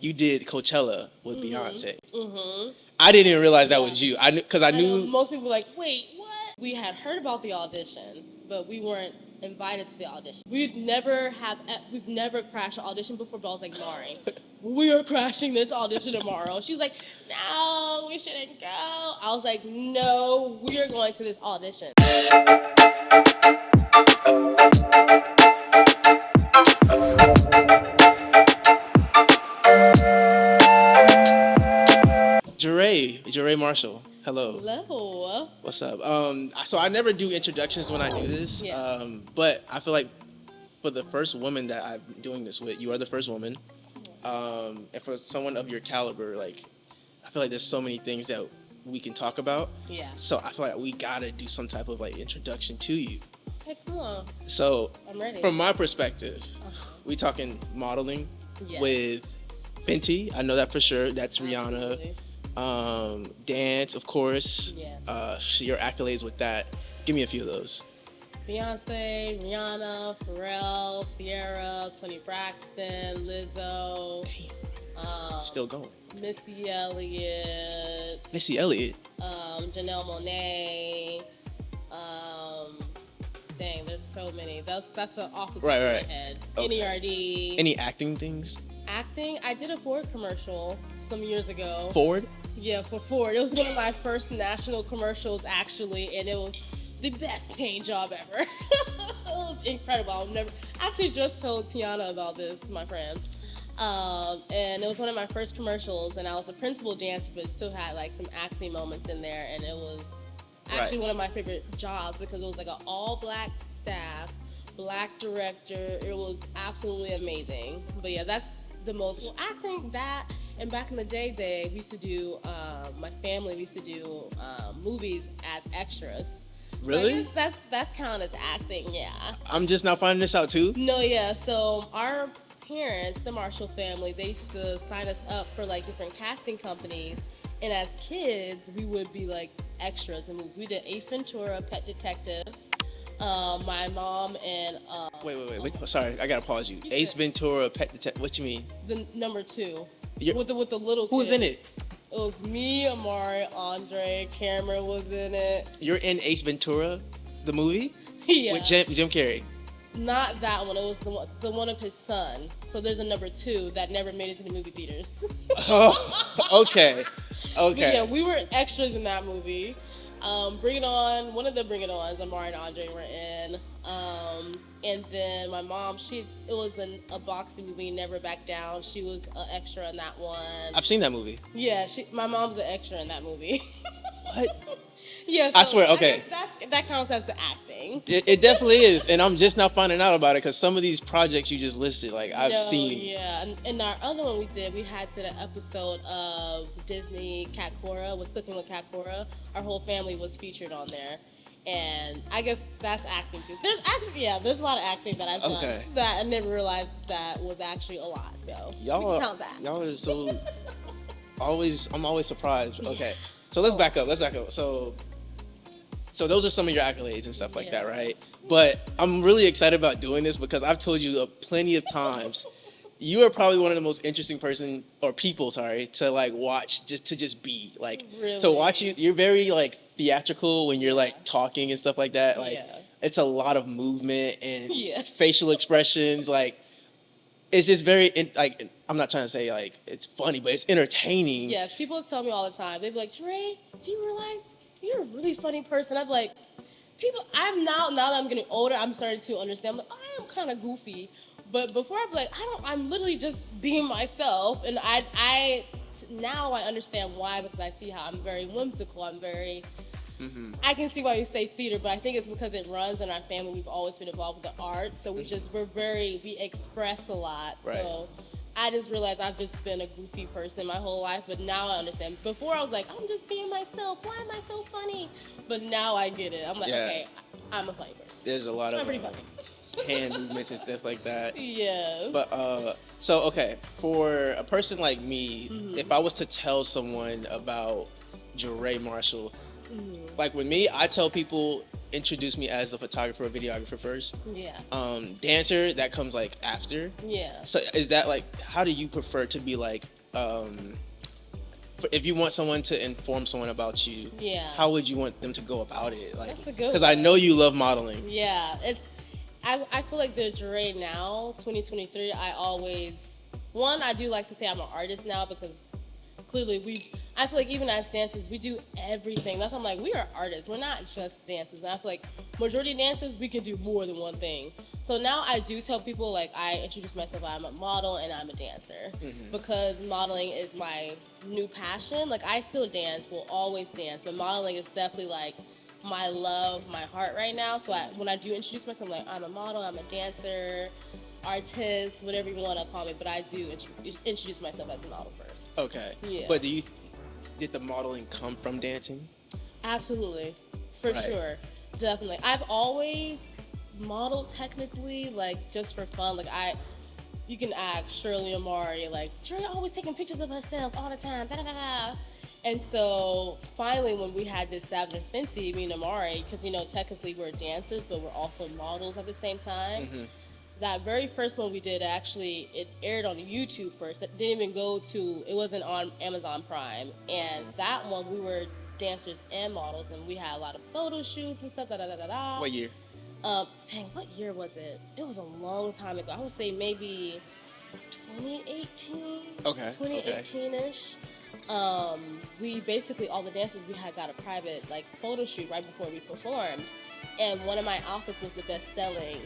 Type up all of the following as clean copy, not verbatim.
you did Coachella with Beyonce. Mm-hmm. I didn't even realize that was you. I knew because I know knew. most people were like, wait, what? We had heard about the audition, but we weren't invited to the audition. We've never crashed an audition before, but I was like, Mari, we are crashing this audition tomorrow. She was like, no, we shouldn't go. I was like, no, we are going to this audition. Jore Marshall. Hello. Hello. What's up? So I never do introductions when I do this. Yeah. But I feel like for the first woman that I'm doing this with, you are the first woman. And for someone of your caliber, like, I feel like there's so many things that we can talk about. Yeah. So I feel like we gotta do some type of like introduction to you. Hey, come on. So I'm ready. from my perspective, we talking modeling with Fenty. I know that for sure. That's Rihanna. Dance, of course. Yes. Your accolades with that. Give me a few of those. Beyonce, Rihanna, Pharrell, Sierra, Toni Braxton, Lizzo. Damn. Still going. Missy Elliott. Janelle Monae. Dang, there's so many. That's off the top of my head. Okay. NERD. Any acting things? Acting? I did a Ford commercial some years ago. Ford? Yeah, for Ford. It was one of my first national commercials, actually, and it was the best paying job ever. It was incredible. I'll never actually just told Tiana about this, my friend. And it was one of my first commercials, and I was a principal dancer, but still had like some acting moments in there, and it was actually one of my favorite jobs because it was like an all-black staff, black director. It was absolutely amazing. But yeah, that's the most acting that. And back in the day, we used to do, my family used to do movies as extras. Really? So I guess that's counted as acting, yeah. I'm just now finding this out too? No, yeah. So our parents, the Marshall family, they used to sign us up for like different casting companies. And as kids, we would be like extras in movies. We did Ace Ventura, Pet Detective. My mom and... Wait. Sorry, I gotta pause you. Ace Ventura, Pet Detective. What you mean? The number 2. With the little kid. Who was in it? It was me, Amari, Andre, Cameron was in it. You're in Ace Ventura, the movie? Yeah. With Jim Carrey? Not that one. It was the one of his son. So there's a number 2 that never made it to the movie theaters. Oh, okay. But yeah, we were extras in that movie. Bring It On, one of the Bring It Ons, Amari and Andre were in. And then my mom, it was a boxing movie, Never Back Down. She was an extra in that one. I've seen that movie. Yeah, my mom's an extra in that movie. What? Yeah, so I swear, okay. That counts as the acting. It definitely is, and I'm just now finding out about it because some of these projects you just listed, like I've seen. Yeah, and our other one did an episode of Disney Cat Cora, was Cooking with Cat Cora. Our whole family was featured on there. And I guess that's acting too. There's a lot of acting that I've done that I never realized that was actually a lot. So y'all count that. Y'all are so I'm always surprised. Okay, so let's back up. So those are some of your accolades and stuff like that, right? But I'm really excited about doing this because I've told you plenty of times. You are probably one of the most interesting people to like watch, just be like, really? To watch you. You're very like theatrical when you're like talking and stuff like that. Like it's a lot of movement and facial expressions. Like it's just very like, I'm not trying to say like it's funny, but it's entertaining. Yes, people tell me all the time. They'd be like, Jore, do you realize you're a really funny person? I'm like, now that I'm getting older, I'm starting to understand. I'm like, I am kind of goofy. But before I'd be like, I'm literally just being myself. And now I understand why, because I see how I'm very whimsical. I'm very, I can see why you say theater, but I think it's because it runs in our family. We've always been involved with the arts. So we express a lot. Right. So I just realized I've just been a goofy person my whole life, but now I understand. Before I was like, I'm just being myself. Why am I so funny? But now I get it. I'm like, okay, I'm a funny person. There's a lot of pretty funny. hand movements and stuff like that. Yes. But so okay, for a person like me, if I was to tell someone about Jore Marshall, like with me, I tell people introduced me as a photographer or videographer first. Yeah. Dancer, that comes like after. Yeah. So is that like, how do you prefer to be like, if you want someone to inform someone about you, yeah, how would you want them to go about it? Like, that's a good because I know you love modeling. Yeah, I feel like the Jore now, 2023, I do like to say I'm an artist now because clearly I feel like even as dancers, we do everything. That's why I'm like, we are artists. We're not just dancers. And I feel like majority of dancers, we can do more than one thing. So now I do tell people, like, I introduce myself, I'm a model and I'm a dancer because modeling is my new passion. Like, I still dance, will always dance, but modeling is definitely like my love, my heart right now. So when I do introduce myself, I'm like, I'm a model, I'm a dancer, artist, whatever you want to call me, but I do introduce myself as a model first. Okay. Yeah. But did the modeling come from dancing? Absolutely. For sure. Definitely. I've always modeled technically, like, just for fun. Like, you can ask Shirley Amari, like, Shirley always taking pictures of herself all the time, da-da-da-da. And so, finally, when we had this Savage and Fenty, me and Amari, because, technically we're dancers, but we're also models at the same time. That very first one we did, actually, it aired on YouTube first. It didn't even it wasn't on Amazon Prime. And that one, we were dancers and models, and we had a lot of photo shoots and stuff, da-da-da-da-da. What year? What year was it? It was a long time ago. I would say maybe 2018. Okay. 2018-ish. We basically, all the dancers, we had got a private, like, photo shoot right before we performed. And one of my outfits was the best-selling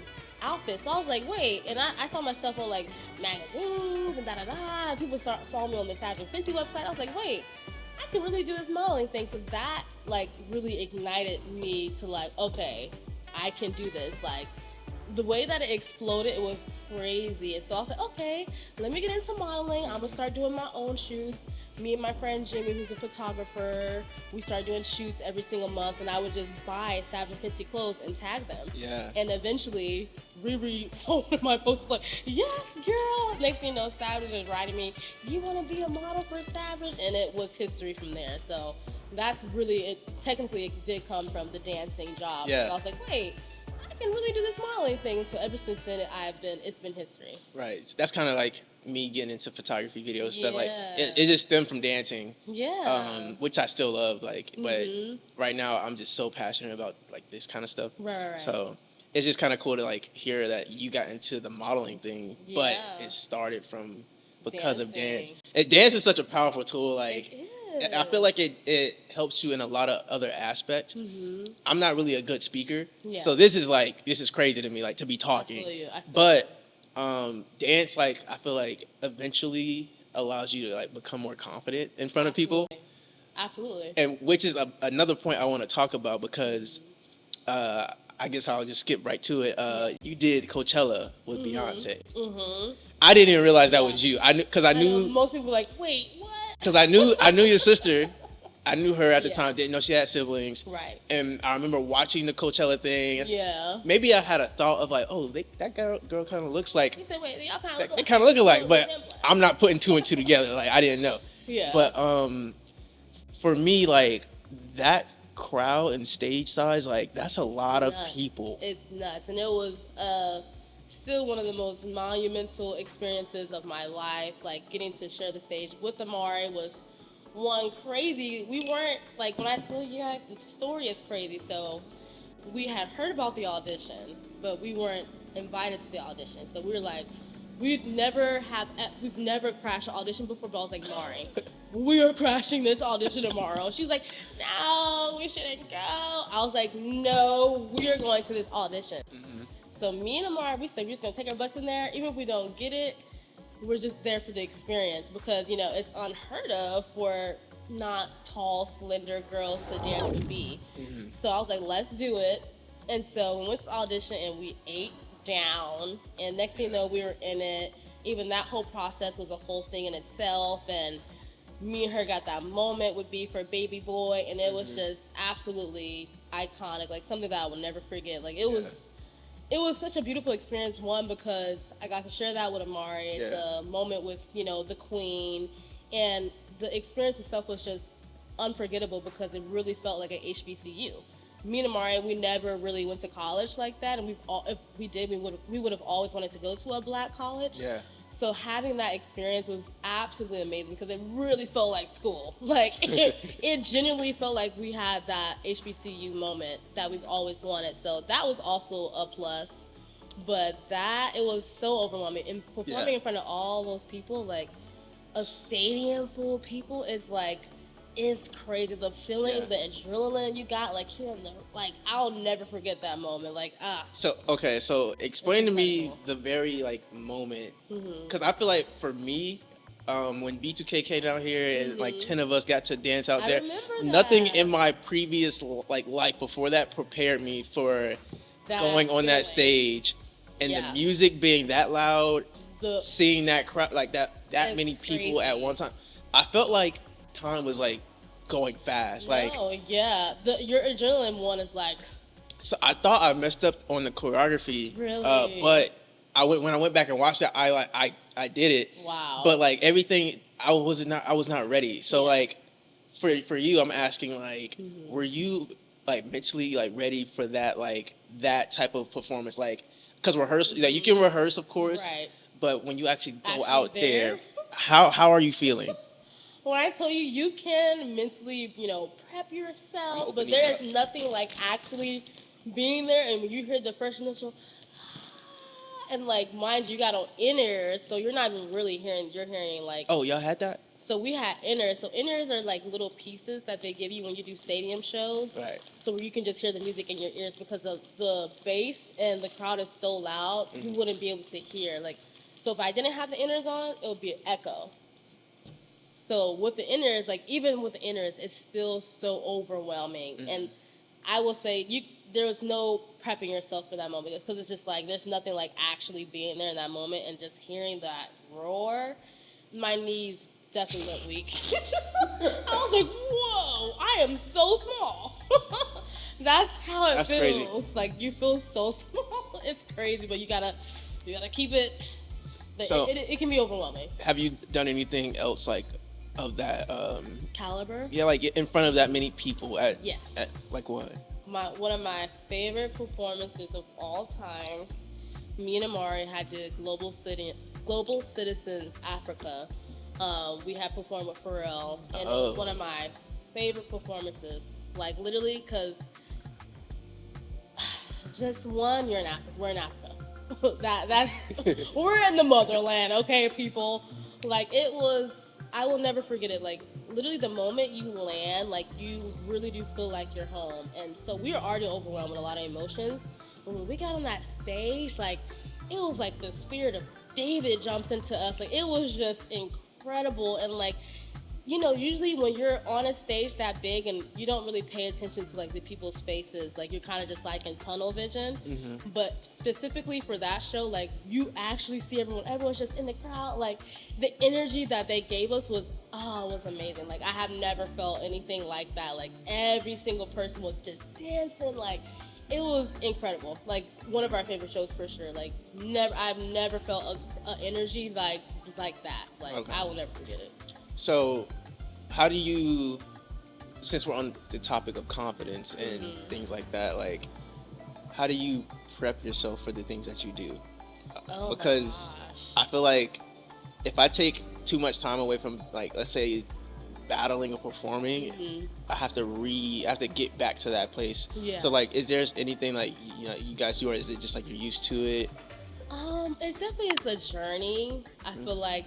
outfit. So I was like, wait. And I saw myself on, like, magazines and da-da-da. People saw me on the Savage and Fenty website. I was like, wait, I can really do this modeling thing. So that, like, really ignited me to, like, okay, I can do this. Like, the way that it exploded, it was crazy. And so I was like, okay, let me get into modeling. I'm gonna start doing my own shoots. Me and my friend Jimmy, who's a photographer, we started doing shoots every single month, and I would just buy Savage and Fenty clothes and tag them. Yeah. And eventually, Riri saw one of my posts, like, yes, girl. Next thing you know, Savage was writing me, you want to be a model for Savage? And it was history from there. So that's really it. Technically, it did come from the dancing job. Yeah. So I was like, wait, I can really do this modeling thing. So ever since then, it's been history. Right. That's kind of like me getting into photography, video stuff. Like, Yeah. it just stemmed from dancing. Yeah. Which I still love. Like, but right now I'm just so passionate about like this kind of stuff. Right. So it's just kind of cool to like hear that you got into the modeling thing, but it started because of dance. Dance is such a powerful tool. Like, I feel like it helps you in a lot of other aspects. I'm not really a good speaker, so this is crazy to me, like, to be talking. I feel you. But dance, like, I feel like eventually allows you to like become more confident in front of people. Absolutely. And which is another point I want to talk about because I guess I'll just skip right to it. You did Coachella with Beyonce. I didn't even realize that was you. I knew most people were like, wait, what? Because I knew your sister. I knew her at the time. Didn't know she had siblings. Right. And I remember watching the Coachella thing. Yeah. Maybe I had a thought of like, oh, that girl kind of looks like. He said, wait, y'all kind of look. They kind of look alike, but I'm not putting two and two together. Like, I didn't know. Yeah. But for me, like, that crowd and stage size, like, that's a lot of people. It's nuts, and it was still one of the most monumental experiences of my life. Like, getting to share the stage with Amari was one crazy. We weren't, like, when I tell you guys the story is crazy. So we had heard about the audition, but we weren't invited to the audition. So we were like, we've never crashed an audition before. But I was like, Mari, we are crashing this audition tomorrow. She was like, no, we shouldn't go. I was like, no, we are going to this audition. So me and Amari, we said we're just gonna take our butts in there. Even if we don't get it, we're just there for the experience because, it's unheard of for not tall, slender girls to dance with B. So I was like, let's do it. And so we went to the audition and we ate down. And next thing you know, we were in it. Even that whole process was a whole thing in itself. And me and her got that moment with B for Baby Boy. And it was just absolutely iconic. Like, something that I will never forget. Like, it was such a beautiful experience, one, because I got to share that with Amari. It's a moment with, the queen. And the experience itself was just unforgettable because it really felt like an HBCU. me and Amari, we never really went to college like that, and if we did, we would have always wanted to go to a black college. Yeah. So having that experience was absolutely amazing because it really felt like school. Like it genuinely felt like we had that HBCU moment that we've always wanted. So that was also a plus. But it was so overwhelming. And performing in front of all those people, like a stadium full of people, is like, it's crazy. The feeling, the adrenaline you got, like hearing I'll never forget that moment. So explain to me the very moment, because I feel like for me, when B2K came down here and like 10 of us got to dance out there, nothing in my previous life before that prepared me for going on that stage, and the music being that loud, seeing that crowd that many people at one time. I felt like time was going fast. Your adrenaline one is like. So I thought I messed up on the choreography. Really? But when I went back and watched it, I did it. Wow. But everything, I was not ready. So for you, I'm asking were you mentally ready for that that type of performance? Because rehearsal, you can rehearse, of course. Right. But when you actually go out there, how are you feeling? When I tell you, you can mentally, prep yourself, but there is nothing like actually being there. And when you hear the first initial, and mind you, got on in-ears, so you're not even really hearing. You're hearing Oh, y'all had that? So we had in-ears. So in-ears are little pieces that they give you when you do stadium shows. Right. So where you can just hear the music in your ears because the bass and the crowd is so loud, you wouldn't be able to hear. So if I didn't have the in-ears on, it would be an echo. So with the in-ears, even with the in-ears, it's still so overwhelming. Mm-hmm. And I will say there was no prepping yourself for that moment because it's just there's nothing like actually being there in that moment and just hearing that roar. My knees definitely went weak. I was like, whoa, I am so small. That's how it feels. Crazy. You feel so small. It's crazy, but you gotta keep it. But so, it can be overwhelming. Have you done anything else of that caliber? Yeah, in front of that many people yes. At what? One of my favorite performances of all times. Me and Amari had to Global Citizens Africa. We had performed with Pharrell, and it was one of my favorite performances. Literally, because just one, you're in Africa. We're in Africa. We're in the motherland, okay, people. It was. I will never forget it. Literally, the moment you land, you really do feel like you're home. And so we were already overwhelmed with a lot of emotions. But when we got on that stage, it was the spirit of David jumped into us. It was just incredible. And usually when you're on a stage that big and you don't really pay attention to the people's faces, you're kind of just in tunnel vision. Mm-hmm. But specifically for that show, you actually see everyone's just in the crowd. The energy that they gave us was amazing. I have never felt anything like that. Every single person was just dancing. It was incredible. One of our favorite shows for sure. I've never felt a energy like that. Okay. I will never forget it. So, how do you, since we're on the topic of confidence and things like that, how do you prep yourself for the things that you do? Because I feel like if I take too much time away from, let's say, battling or performing, I have to get back to that place. Yeah. So, is there anything you guys do, or is it just you're used to it? It's definitely a journey. I feel like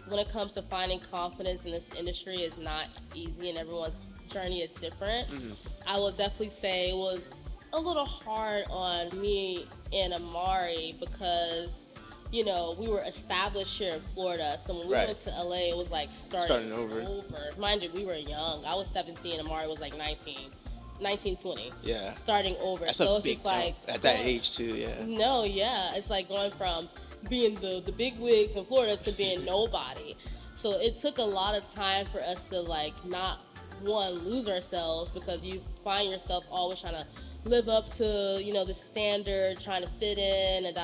when it comes to finding confidence in this industry is not easy, and everyone's journey is different. Mm-hmm. I will definitely say it was a little hard on me and Amari because, we were established here in Florida. So when we went to LA, it was starting over. Mind you, we were young. I was 17, Amari was 19, 20. Yeah. Starting over. That's so a big jump at that age too, yeah. No, yeah. It's going from being the big wigs in Florida to being nobody. So it took a lot of time for us to not lose ourselves, because you find yourself always trying to live up to the standard, trying to fit in and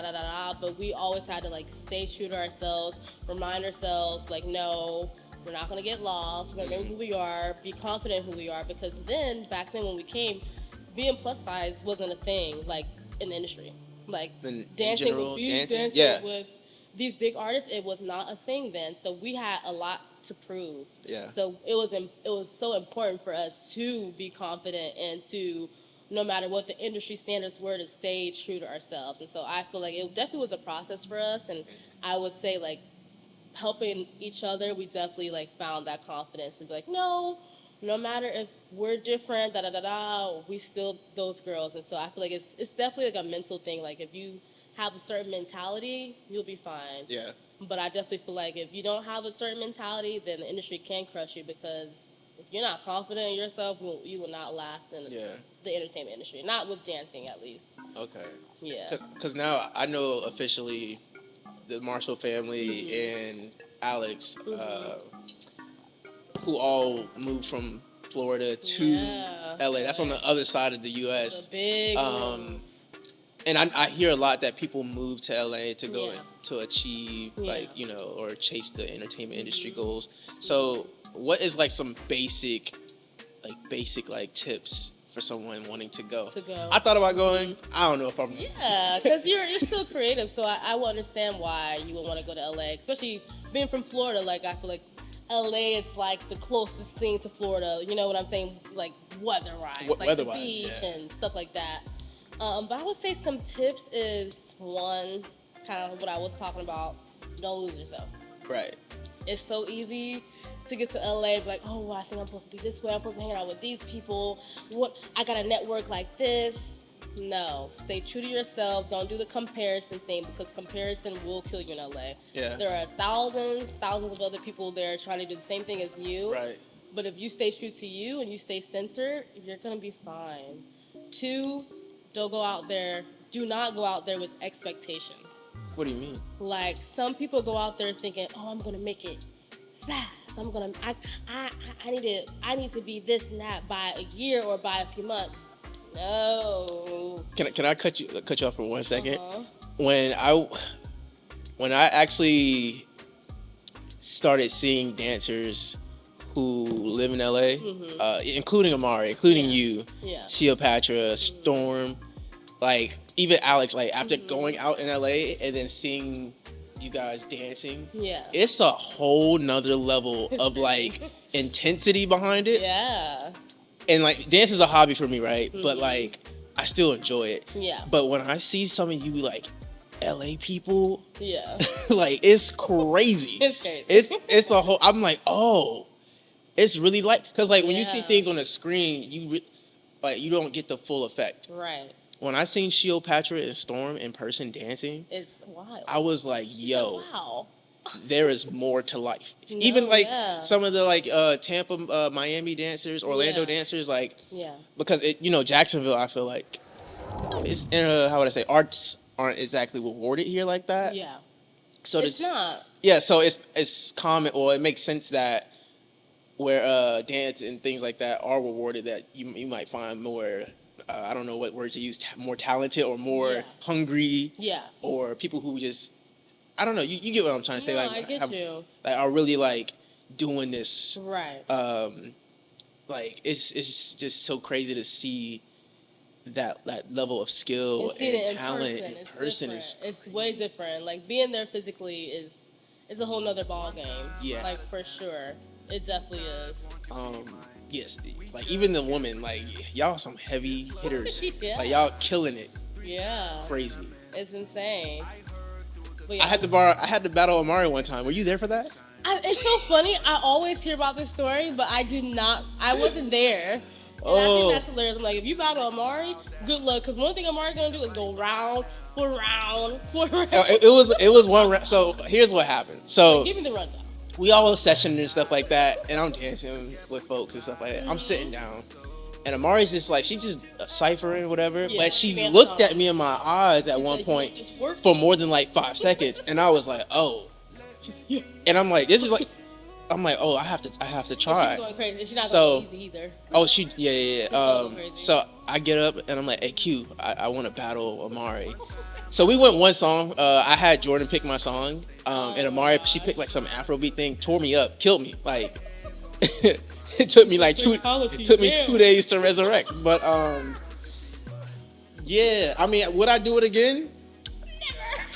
but we always had to stay true to ourselves, remind ourselves no, we're not going to get lost, we're going to know who we are, be confident who we are, because back then when we came, being plus size wasn't a thing like in the industry. Like dancing general, with yeah. with these big artists, it was not a thing then. So we had a lot to prove. Yeah. So it was so important for us to be confident and to, no matter what the industry standards were, to stay true to ourselves. And so I feel like it definitely was a process for us. And I would say, like, helping each other, we definitely, like, found that confidence and be like, no matter if we're different, we still those girls. And so I feel like it's definitely like a mental thing. Like, if you have a certain mentality, you'll be fine. Yeah. But I definitely feel like if you don't have a certain mentality, then the industry can crush you, because if you're not confident in yourself, you will not last in the entertainment industry. Not with dancing, at least. Okay. Yeah. Because now I know officially the Marshall family and Alex, who all moved from Florida to LA. That's on the other side of the U.S. It's a big and I hear a lot that people move to LA to go to achieve, like, you know, or chase the entertainment industry goals. So what is like some basic tips for someone wanting to go? I thought about going. I don't know if I'm... Yeah, because you're still creative, so I will understand why you would want to go to LA, especially being from Florida. Like, I feel like LA is like the closest thing to Florida. You know what I'm saying? Like, weather-wise. Like weather-wise, the beach and stuff like that. But I would say some tips is, one, kind of what I was talking about, don't lose yourself. Right. It's so easy to get to LA, be like, oh, well, I think I'm supposed to be this way. I'm supposed to hang out with these people. I got a network like this. No, stay true to yourself. Don't do the comparison thing, because comparison will kill you in LA. Yeah. There are thousands of other people there trying to do the same thing as you. Right. But if you stay true to you and you stay centered, you're gonna be fine. 2, don't go out there. Do not go out there with expectations. What do you mean? Like, some people go out there thinking, oh, I'm gonna make it fast. I need to be this and that by a year or by a few months. No. Can I cut you off for 1 second? When I actually started seeing dancers who live in LA, including Amari, including you, Cleopatra, Storm, like even Alex, like after going out in LA and then seeing you guys dancing, it's a whole nother level of like intensity behind it. Yeah. And like, dance is a hobby for me, right? But like, I still enjoy it. Yeah. But when I see some of you like LA people, like, it's crazy. It's crazy. It's a whole. I'm like, oh, it's really like, because like when you see things on the screen, you don't get the full effect. Right. When I seen Cleopatra and Storm in person dancing, it's wild. I was like, yo, wow. There is more to life. Even like some of the like Tampa, Miami dancers, Orlando dancers, like, because Jacksonville, I feel like it's how would I say, arts aren't exactly rewarded here like that. Yeah. So it's not. Yeah, so it's common, or it makes sense that where dance and things like that are rewarded, that you might find more. I don't know what word to use, more talented or more hungry. Yeah. Or people who just, I don't know. You get what I'm trying to say. No, I get you. Like, are really like doing this. Right. Like it's just so crazy to see that level of skill and talent in person. It's way different. Like, being there physically is a whole nother ball game. Yeah. Like, for sure, it definitely is. Yes, like even the women, like, y'all some heavy hitters. Like, y'all killing it. Yeah. Crazy. It's insane. But I had to battle Amari one time. Were you there for that? It's so funny. I always hear about this story, but I wasn't there. And I think that's hilarious. I'm like, if you battle Amari, good luck, because one thing Amari's gonna do is go round for round for round. It was one round. So here's what happened. So give me the rundown. We all was sessioning and stuff like that, and I'm dancing with folks and stuff like that. I'm sitting down, and Amari's just like, she's just ciphering or whatever, but she looked at me in my eyes at one point for more than like 5 seconds, and I was like, oh. And I'm like, oh, I have to try. She's going crazy. She's not going easy either. Oh, so I get up and I'm like, hey, Q, I want to battle Amari. So we went one song. I had Jordan pick my song, and Amari, she picked like some Afrobeat thing, tore me up, killed me. Like, it took me like 2 days to resurrect. But Yeah, I mean, would I do it again? Never.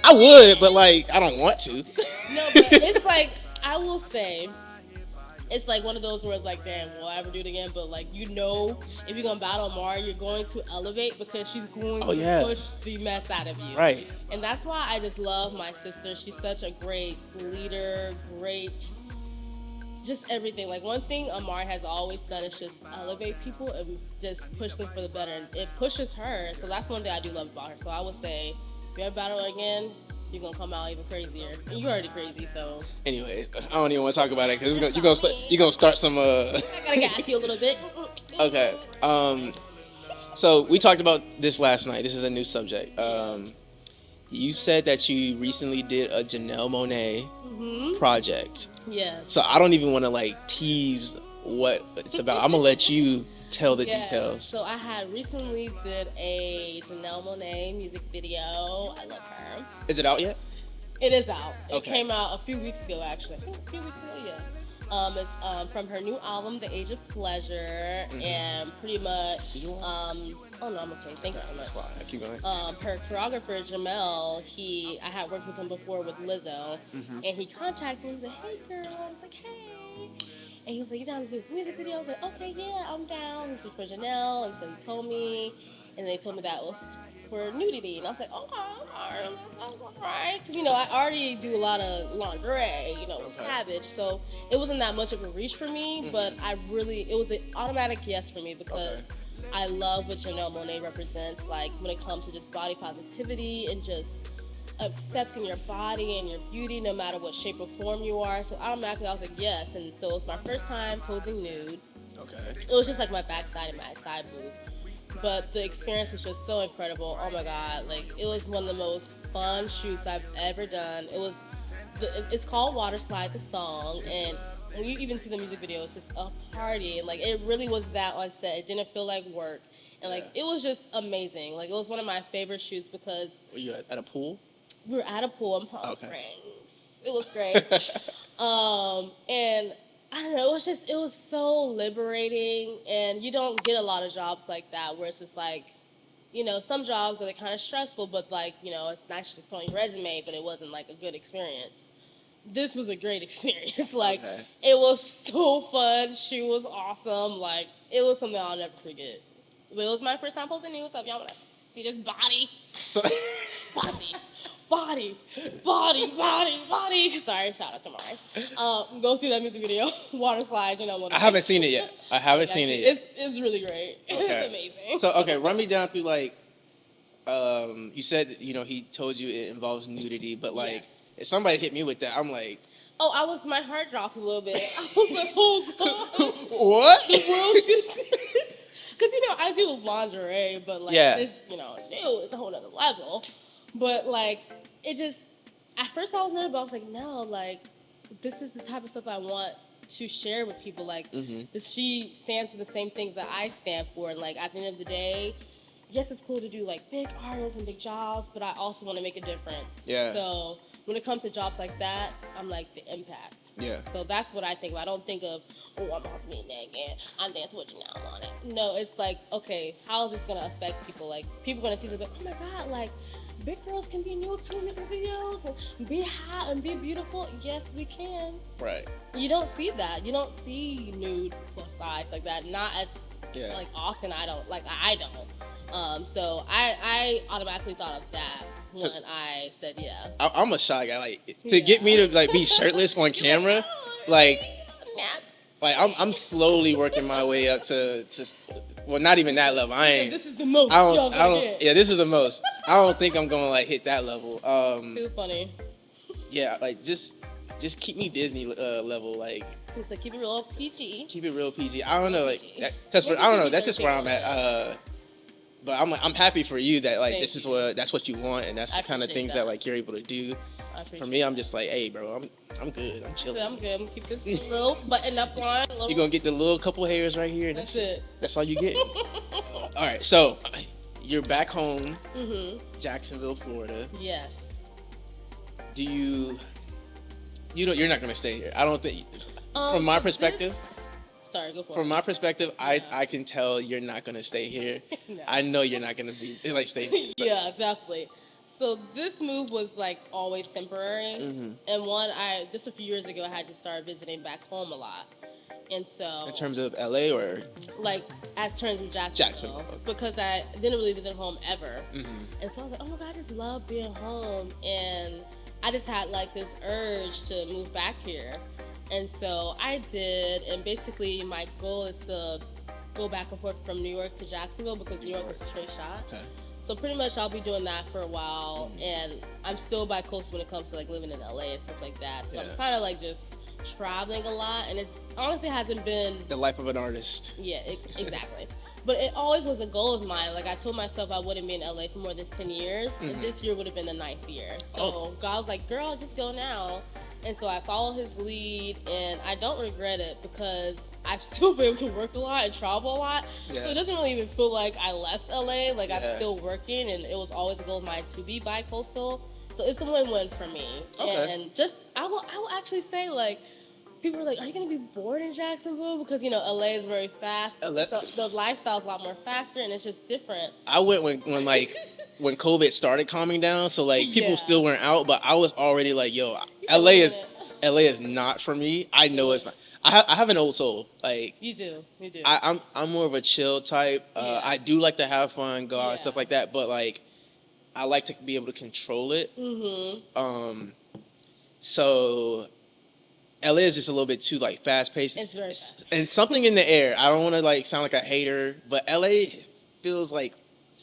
I would, but like, I don't want to. No, but it's like, I will say, it's like one of those where it's like, damn, will I ever do it again? But like, if you're gonna battle Mari, you're going to elevate because she's going to push the mess out of you. Right. And that's why I just love my sister. She's such a great leader, just everything. Like, one thing Amari has always done is just elevate people and just push them for the better. And it pushes her. So that's one thing I do love about her. So I would say, if you ever battle her again, you're gonna come out even crazier. And you're already crazy, so. Anyway, I don't even want to talk about it because you're gonna start some. I gotta gas you a little bit. Okay. So we talked about this last night. This is a new subject. You said that you recently did a Janelle Monae project. Yes. So I don't even want to like tease what it's about. I'm gonna let you tell the details. So I had recently did a Janelle Monae music video. I love her. Is it out yet? It is out. It Okay. came out a few weeks ago, actually. I think a few weeks ago, yeah. It's from her new album, The Age of Pleasure, and pretty much. Oh no, I'm okay. Thank you so much. Keep going. Her choreographer Jamel, I had worked with him before with Lizzo, and he contacted me. He was like, "Hey girl," I was like, "Hey," and he was like, "You down to do this music video?" I was like, "Okay, yeah, I'm down." This is for Janelle, and so he told me, and they told me that it was for Nudity, and I was like, "Okay, all right," because I already do a lot of lingerie, with Savage, so it wasn't that much of a reach for me, but it was an automatic yes for me because. I love what Janelle Monae represents, like when it comes to just body positivity and just accepting your body and your beauty no matter what shape or form you are. So automatically I was like, yes. And so it was my first time posing nude. Okay. It was just like my backside and my side boob. But the experience was just so incredible. Oh my God. Like, it was one of the most fun shoots I've ever done. It's called Water Slide, the song, and when you even see the music video, it's just a party. Like, it really was that on set. It didn't feel like work. And, like, it was just amazing. Like, it was one of my favorite shoots because... Were you at a pool? We were at a pool in Palm Springs. It was great. And, I don't know, it was so liberating. And you don't get a lot of jobs like that where it's just like, some jobs are kind of stressful, but, like, it's nice to just put on your resume, but it wasn't, like, a good experience. This was a great experience. Like, It was so fun. She was awesome. Like, it was something I'll never forget. But it was my first time posting news, so if y'all want to see this body. Body. Sorry, shout out to Mari. Go see that music video. Water Slide, I haven't seen it yet. It's really great. Okay. It's amazing. So, run me down through, like, you said, he told you it involves nudity, but, like, yes. If somebody hit me with that, I'm like... Oh, my heart dropped a little bit. I was like, oh, God. What? The world's going to see this. Because, I do lingerie, but, like, this, it's a whole other level. But, like, it just... At first, I was nervous, but I was like, no, like, this is the type of stuff I want to share with people. Like, she stands for the same things that I stand for. And, like, at the end of the day... Yes, it's cool to do, like, big artists and big jobs, but I also want to make a difference. Yeah. So... When it comes to jobs like that, I'm like the impact. Yeah. So that's what I think of. I don't think of, I'm about to be naked. I'm dancing with Janelle Monae. No, it's like, okay, how is this going to affect people? Like, people are going to see this, like, oh my God, like, big girls can be nude too in music videos and be hot and be beautiful. Yes, we can. Right. You don't see that. You don't see nude plus size like that. Not as, like, often. I don't. So I automatically thought of that when I said yeah. I'm a shy guy. Like, to get me to, like, be shirtless on camera, like I'm slowly working my way up to well, not even that level. I ain't. This is the most. Yeah, this is the most. I don't think I'm gonna, like, hit that level. Too funny. Yeah, like, just keep me Disney level, like. So keep it real PG. Keep it real PG. I don't know, like, because I don't know. That's just where I'm at. But I'm happy for you that, like, that's what you want, and that's the kind of things that, like, you're able to do. For me, I'm just like, hey, bro, I'm good. I'm chilling. I'm good. I'm gonna keep this little button up line. You're gonna get the little couple hairs right here, and that's it. That's all you get. All right, so you're back home, Jacksonville, Florida. Yes. Do you're not gonna stay here? I don't think. From my perspective. Sorry, go for it. From my perspective, I can tell you're not gonna stay here. No. I know you're not gonna be like stay here. Yeah, definitely. So this move was like always temporary, and I just a few years ago I had to start visiting back home a lot, and so In terms of LA or like as terms of Jacksonville, okay. because I didn't really visit home ever, and so I was like, oh my god, I just love being home, and I just had like this urge to move back here, and so I did, and basically my goal is to go back and forth from New York to Jacksonville because New York was a straight shot. Okay. So pretty much I'll be doing that for a while, and I'm still bi-coastal when it comes to like living in LA and stuff like that. So I'm kind of like just traveling a lot, and it's honestly hasn't been the life of an artist. Yeah, exactly. But it always was a goal of mine. Like I told myself I wouldn't be in LA for more than 10 years, and this year would have been the 9th year. So God was like, "Girl, just go now." And so I followed his lead, and I don't regret it because I've still been able to work a lot and travel a lot. Yeah. So it doesn't really even feel like I left LA. Like I'm still working, and it was always a goal of mine to be bi-coastal. So it's a win-win for me. Okay. And just I will actually say, like, people are like, "Are you gonna be bored in Jacksonville?" Because LA is very fast. So the lifestyle is a lot more faster, and it's just different. I went when like when COVID started calming down, so like people still weren't out, but I was already like, "Yo, LA is not for me." I know it's not. I have an old soul. Like you do. I'm more of a chill type. I do like to have fun, go out and stuff like that, but like I like to be able to control it. So LA is just a little bit too like fast paced. It's very fast. And something in the air. I don't want to like sound like a hater, but LA feels like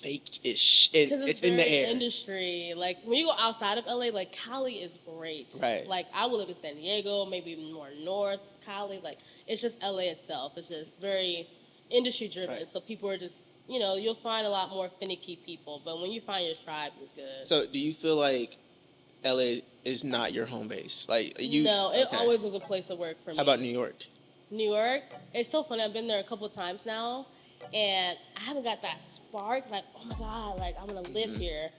fake-ish. It's in the air. Industry. Like when you go outside of LA, like Cali is great. Right. Like I will live in San Diego, maybe even more north Cali. Like it's just LA itself. It's just very industry driven. Right. So people are just you'll find a lot more finicky people. But when you find your tribe, you're good. So do you feel like LA is not your home base? Like you? No, it always was a place of work for me. How about New York? New York, it's so funny. I've been there a couple times now, and I haven't got that spark. Like, oh my god, like I'm gonna live here.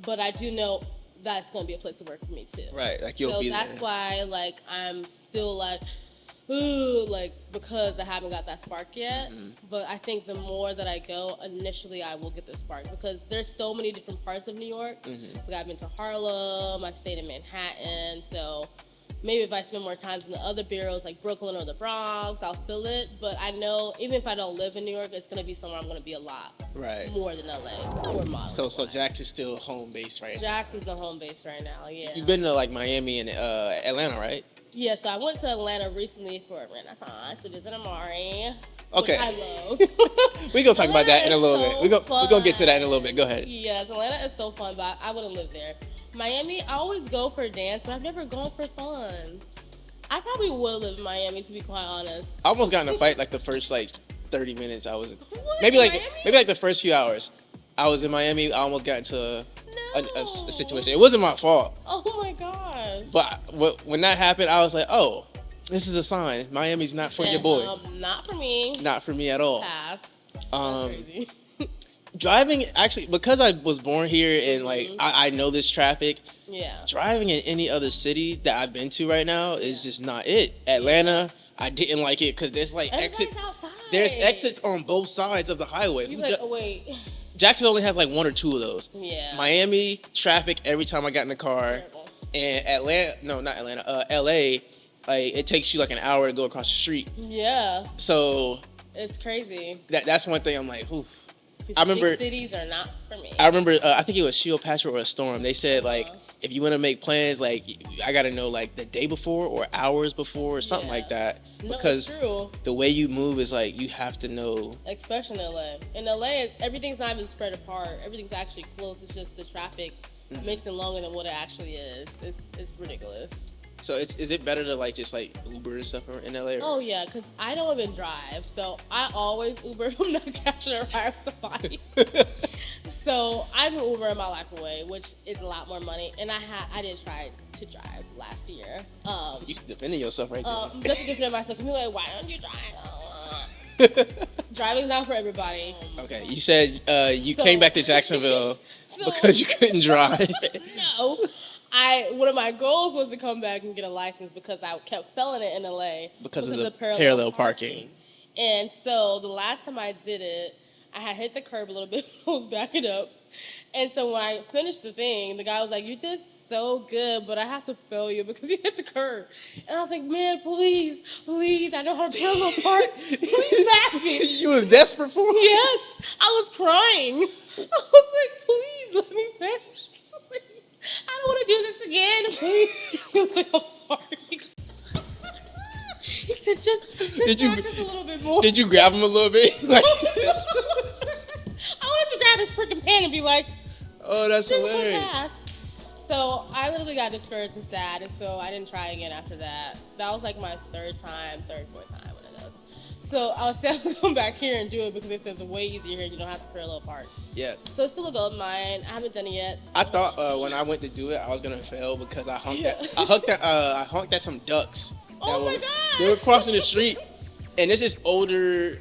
But I do know that's gonna be a place of work for me too. Right, like you'll be there. So that's why, like, I'm still like, ooh, like because I haven't got that spark yet. But I think the more that I go, initially I will get the spark because there's so many different parts of New York. Like I've been to Harlem, I've stayed in Manhattan, so. Maybe if I spend more time in the other boroughs like Brooklyn or the Bronx, I'll feel it. But I know even if I don't live in New York, it's gonna be somewhere I'm gonna be a lot more than LA or modeling. So Jax is still home base right now. Jax is the home base right now. Yeah. You've been to like Miami and Atlanta, right? Yeah. So I went to Atlanta recently for Renaissance to visit Amari. Okay. Which I love. We're gonna talk about that in a little so bit. We're gonna get to that in a little bit. Go ahead. Yes, Atlanta is so fun, but I wouldn't live there. Miami, I always go for dance, but I've never gone for fun. I probably would live in Miami, to be quite honest. I almost got in a fight like the first like 30 minutes. I was What? maybe like the first few hours. I was in Miami. I almost got into a situation. It wasn't my fault. Oh my gosh. But when that happened, I was like, oh, this is a sign. Miami's not for your boy. Not for me. Not for me at all. Pass. That's crazy. Driving, actually, because I was born here and like I know this traffic. Yeah. Driving in any other city that I've been to right now is just not it. Atlanta, I didn't like it because there's like exits. Outside. There's exits on both sides of the highway. You like, oh wait. Jacksonville only has like one or two of those. Yeah. Miami traffic every time I got in the car. Terrible. And LA, like it takes you like an hour to go across the street. Yeah. So it's crazy. That's one thing I'm like, ooh. I remember big cities are not for me. I remember I think it was Shield Patch or a storm. They said like if you want to make plans, like I gotta know like the day before or hours before or something like that. Because the way you move is like you have to know. Especially in LA. In LA, everything's not even spread apart. Everything's actually close. It's just the traffic makes it longer than what it actually is. It's ridiculous. So is it better to like just like Uber and stuff in LA? Or? Oh yeah, because I don't even drive, so I always Uber if I'm not catching a ride with somebody. So I've been Ubering my life away, which is a lot more money, and I did try to drive last year. You defending yourself right there. Just defending myself. People are like, why don't you drive? Driving's not for everybody. Okay, you said you came back to Jacksonville because you couldn't drive. No. One of my goals was to come back and get a license because I kept failing it in LA because of the parallel parking. And so the last time I did it, I had hit the curb a little bit. I was backing up. And so when I finished the thing, the guy was like, "You did so good, but I have to fail you because you hit the curb." And I was like, "Man, please, I know how to parallel park. Please pass me." You was desperate for it? Yes, I was crying. I was like, "Please let me pass. Please. I don't want to do this again. Please." He was like, "I'm sorry." He said, just practice a little bit more. Did you grab him a little bit? Like, I wanted to grab his freaking pen and be like, oh, that's just hilarious. pass. So I literally got discouraged and sad, and so I didn't try again after that. That was like my fourth time when it does. So I was definitely come back here and do it because it says way easier here. You don't have to parallel park. Yeah. So it's still a gold mine. I haven't done it yet. I thought when I went to do it, I was gonna fail because I honked at some ducks. Oh my God! They were crossing the street, and there's this older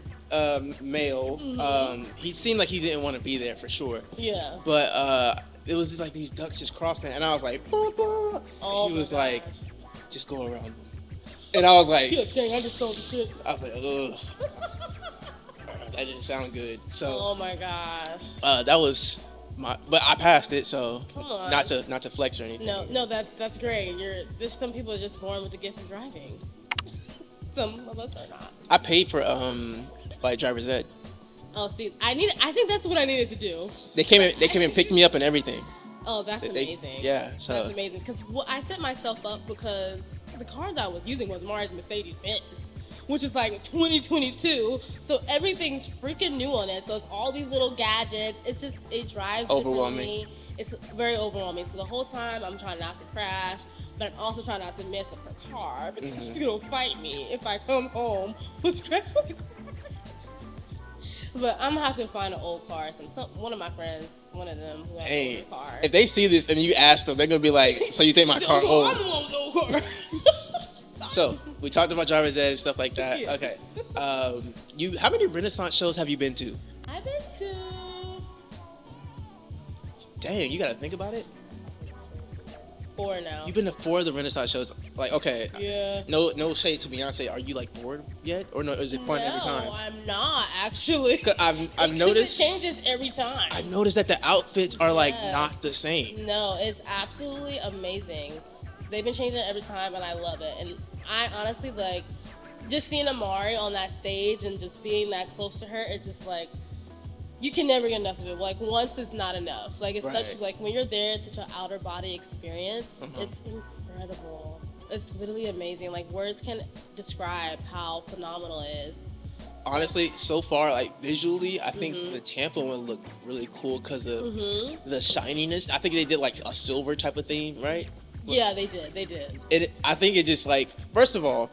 male. Mm-hmm. He seemed like he didn't want to be there for sure. Yeah. But it was just like these ducks just crossing, and I was like, bah, bah. Oh And he was my like, gosh. just go around them. And I was like, Yeah, dang, I just stole the shit. I was like, ugh. That didn't sound good. So Oh my gosh. that was but I passed it, so Come on. not to flex or anything. No, that's great. There's some people are just born with the gift of driving. Some of us are not. I paid for like driver's ed. Oh, see, I think that's what I needed to do. They came and picked me up and everything. Oh, that's amazing. Yeah, so that's amazing. Because I set myself up because the car that I was using was Mari's Mercedes Benz, which is like 2022. So everything's freaking new on it. So it's all these little gadgets. It's just, it drives overwhelming. differently. It's very overwhelming. So the whole time I'm trying not to crash, but I'm also trying not to mess up her car because she's gonna fight me if I come home with scratch my car. But I'm gonna have to find an old car. One of my friends, one of them who has an old car. If they see this and you ask them, they're gonna be like, "So you think my car So old?" I'm the one with the old car. So we talked about driver's ed and stuff like that. Yes. Okay. How many Renaissance shows have you been to? I've been to. Dang, you gotta think about it. 4 now. You've been to 4 of the Renaissance shows. Like, okay. Yeah. No shade to Beyonce. Are you like bored yet, or no? Is it fun every time? No, I'm not actually. 'Cause I've noticed. It changes every time. I've noticed that the outfits are like Yes. not the same. No, it's absolutely amazing. They've been changing it every time, and I love it. And I honestly like just seeing Amari on that stage and just being that close to her. It's just like you can never get enough of it. Like once is not enough. Like it's Right. such like when you're there, it's such an outer body experience. It's incredible. It's literally amazing. Like words can describe how phenomenal it is. Honestly, so far, like visually, I think the Tampa one looked really cool because of the shininess. I think they did like a silver type of theme, right? Yeah, they did. They did. I think it just like, first of all,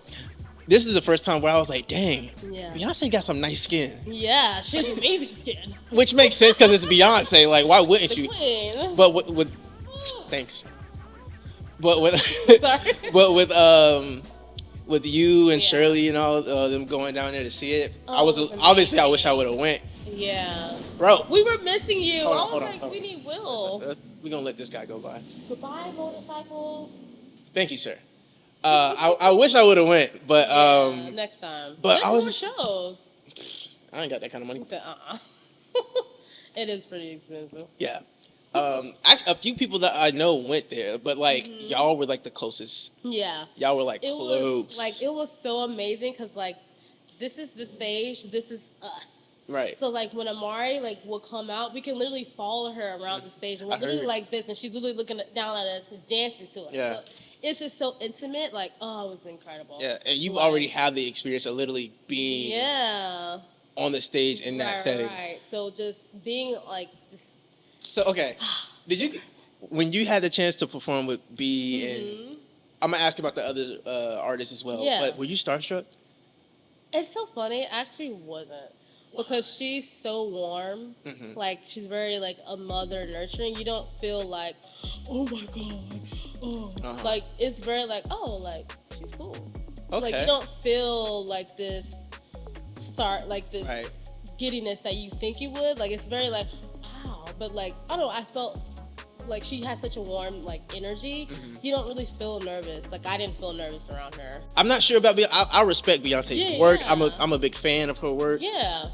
this is the first time where I was like, dang, Yeah. Beyonce got some nice skin. Yeah, she has amazing skin. Which makes sense because it's Beyonce. Like, why wouldn't The you? queen. But with thanks. But with Sorry. but with you and Yeah. Shirley and all them going down there to see it, Oh, it was obviously I amazing. wish I would have went, Yeah. bro. We were missing you. Hold on, I was hold on, like, hold we on. need Will. We're gonna let this guy go by. Goodbye, motorcycle. Thank you, sir. I wish I would have went, but Yeah, next time. but There's I was more just- shows. I ain't got that kind of money. He said, It is pretty expensive. Yeah. Actually, a few people that I know went there, but like y'all were like the closest. Yeah. Y'all were like It close. was like it was so amazing because like this is the stage, this is us. Right. So like when Amari like will come out, we can literally follow her around the stage, and we're I literally heard. like this, and she's literally looking down at us and dancing to us. Yeah. So it's just so intimate. Like it was incredible. Yeah, and you Like, already have the experience of literally being Yeah. on the stage in that setting. Right. So just being like this. So okay, did you when you had the chance to perform with B and I'm gonna ask about the other artists as well. Yeah. But were you starstruck? It's so funny. I actually wasn't. Because she's so warm, like she's very like a mother nurturing. You don't feel like, oh my god, like it's very like, oh, like she's cool. Okay. Like you don't feel like this Right. giddiness that you think you would. Like it's very like, wow, but like I don't know. I felt like she has such a warm like energy. You don't really feel nervous. Like I didn't feel nervous around her. I'm not sure about Beyonce. I respect Beyonce's work. Yeah. I'm a big fan of her work. Yeah.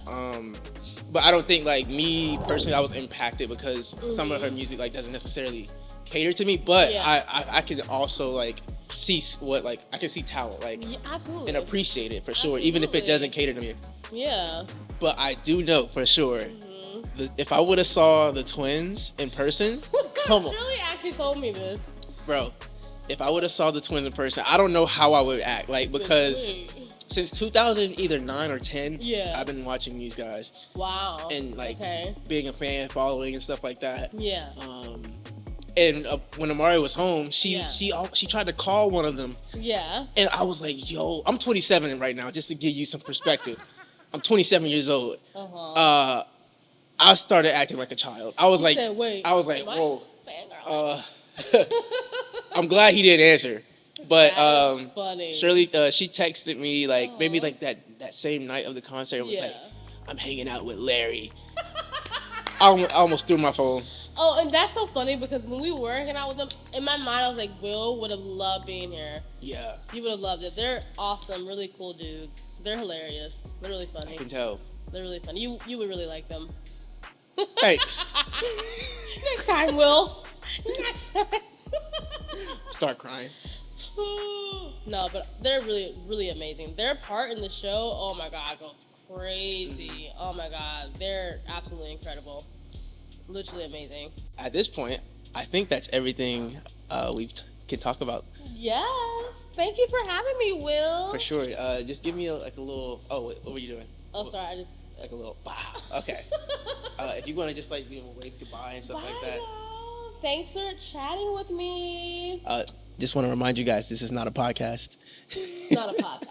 But I don't think like me personally I was impacted because some of her music like doesn't necessarily cater to me. But I can also like see what like I can see talent like absolutely, and appreciate it for sure, even if it doesn't cater to me. Yeah. But I do know for sure if I would have saw the twins in person, come on. Shirley actually told me this, bro. If I would have saw the twins in person, I don't know how I would act like because. Since 2009 or 10, I've been watching these guys. Wow. And like being a fan, following and stuff like that. Yeah. And when Amari was home, she tried to call one of them. Yeah. And I was like, yo, I'm 27 right now, just to give you some perspective. I'm 27 years old. I started acting like a child. I was like, whoa. I'm glad he didn't answer. But funny. Shirley, she texted me like maybe like that same night of the concert and was like, I'm hanging out with Larry. I almost threw my phone. Oh, and that's so funny because when we were hanging out with them, in my mind I was like, Will would have loved being here. Yeah. You would have loved it. They're awesome, really cool dudes. They're hilarious. They're really funny. I can tell. They're really funny. You would really like them. Thanks. Next time, Will. Next time. Start crying. No, but they're really, really amazing. Their part in the show, oh my God, goes crazy. Oh my God, they're absolutely incredible. Literally amazing. At this point, I think that's everything we can talk about. Yes. Thank you for having me, Will. For sure. Just give me a little. Oh, what were you doing? Oh, sorry. I just like a little. Okay. If you want to just like wave goodbye and stuff like that. Y'all. Thanks for chatting with me. Just want to remind you guys, this is not a podcast. It's not a podcast.